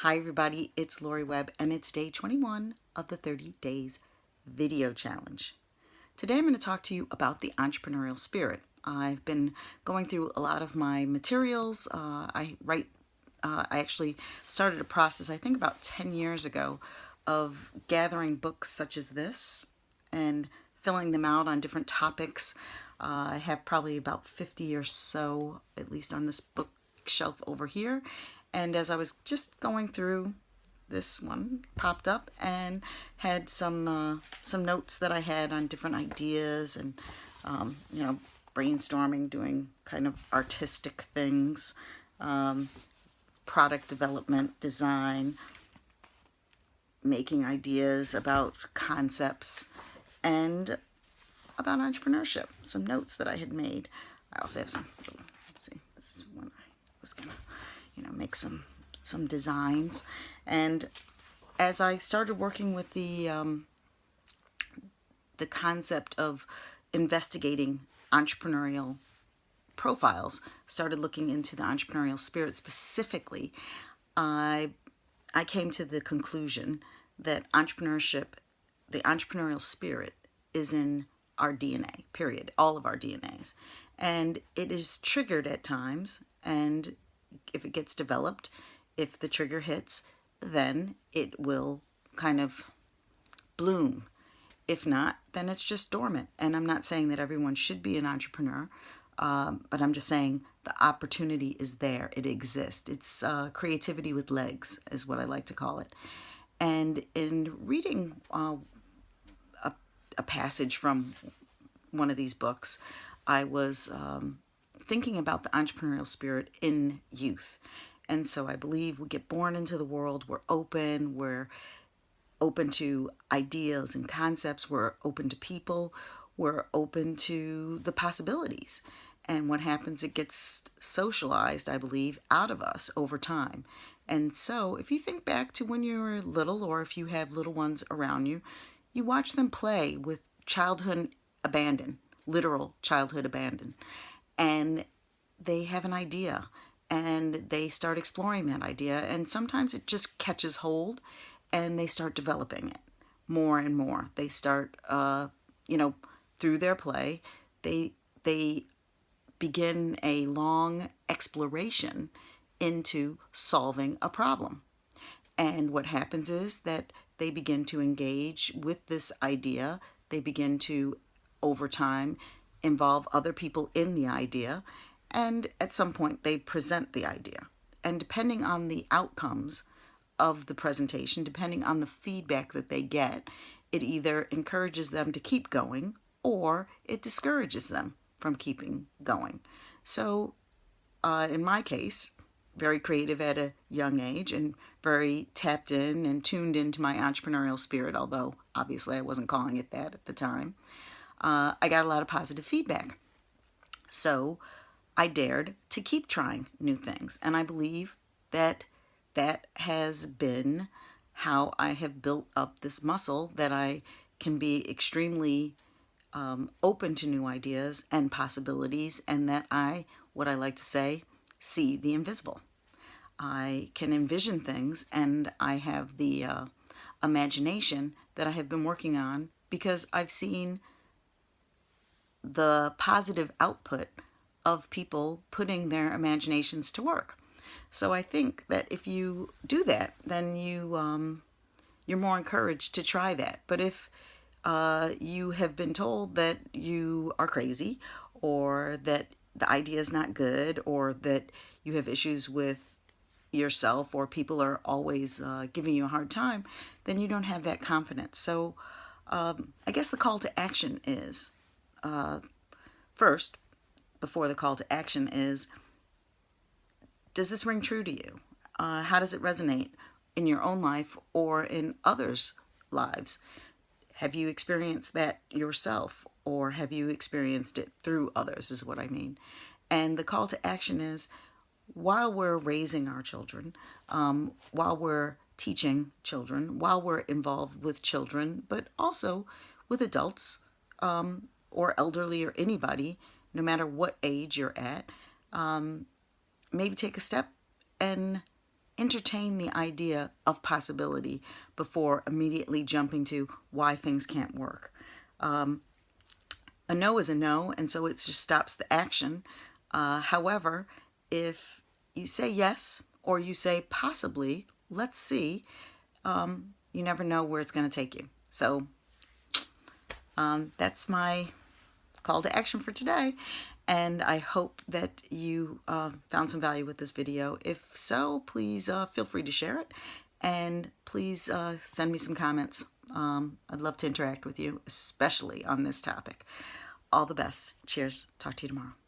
Hi everybody, it's Lori Webb and it's day 21 of the 30 Days Video Challenge. Today I'm going to talk to you about the entrepreneurial spirit. I've been going through a lot of my materials. I actually started a process, I think about 10 years ago, of gathering books such as this and filling them out on different topics. I have probably about 50 or so, at least on this bookshelf over here. And as I was just going through, this one popped up and had some notes that I had on different ideas and brainstorming, doing kind of artistic things, product development, design, making ideas about concepts, and about entrepreneurship. Some notes that I had made. I also have some. Let's see. This is when I was gonna, make some designs. And as I started working with the concept of investigating entrepreneurial profiles, started looking into the entrepreneurial spirit specifically, I came to the conclusion that the entrepreneurial spirit, is in our DNA, period, all of our DNAs. And it is triggered at times, and if it gets developed, if the trigger hits, then it will kind of bloom. If not, then it's just dormant. And I'm not saying that everyone should be an entrepreneur, but I'm just saying the opportunity is there. It exists. It's creativity with legs, is what I like to call it. And in reading a passage from one of these books, I was thinking about the entrepreneurial spirit in youth. And so I believe we get born into the world, we're open to ideas and concepts, we're open to people, we're open to the possibilities. And what happens, it gets socialized, I believe, out of us over time. And so if you think back to when you were little, or if you have little ones around you, you watch them play with childhood abandon, literal childhood abandon. And they have an idea and they start exploring that idea. And sometimes it just catches hold and they start developing it more and more. They start, through their play, they begin a long exploration into solving a problem. And what happens is that they begin to engage with this idea. They begin to, over time, involve other people in the idea. And at some point, they present the idea. And depending on the outcomes of the presentation, depending on the feedback that they get, it either encourages them to keep going or it discourages them from keeping going. So in my case, very creative at a young age and very tapped in and tuned into my entrepreneurial spirit, although obviously I wasn't calling it that at the time. I got a lot of positive feedback. So I dared to keep trying new things. And I believe that that has been how I have built up this muscle, that I can be extremely open to new ideas and possibilities, and that what I like to say, see the invisible. I can envision things, and I have the imagination that I have been working on because I've seen the positive output of people putting their imaginations to work. So I think that if you do that, then you're more encouraged to try that. But if you have been told that you are crazy, or that the idea is not good, or that you have issues with yourself, or people are always giving you a hard time, then you don't have that confidence. So I guess the call to action is, first, before the call to action is, does this ring true to you? How does it resonate in your own life or in others' lives? Have you experienced that yourself, or have you experienced it through others, is what I mean. And the call to action is, while we're raising our children, while we're teaching children, while we're involved with children, but also with adults or elderly or anybody, no matter what age you're at, maybe take a step and entertain the idea of possibility before immediately jumping to why things can't work. A no is a no, and so it just stops the action. However, if you say yes or you say possibly, let's see, you never know where it's going to take you. So that's my call to action for today. And I hope that you found some value with this video. If so, please feel free to share it. And please send me some comments. I'd love to interact with you, especially on this topic. All the best. Cheers. Talk to you tomorrow.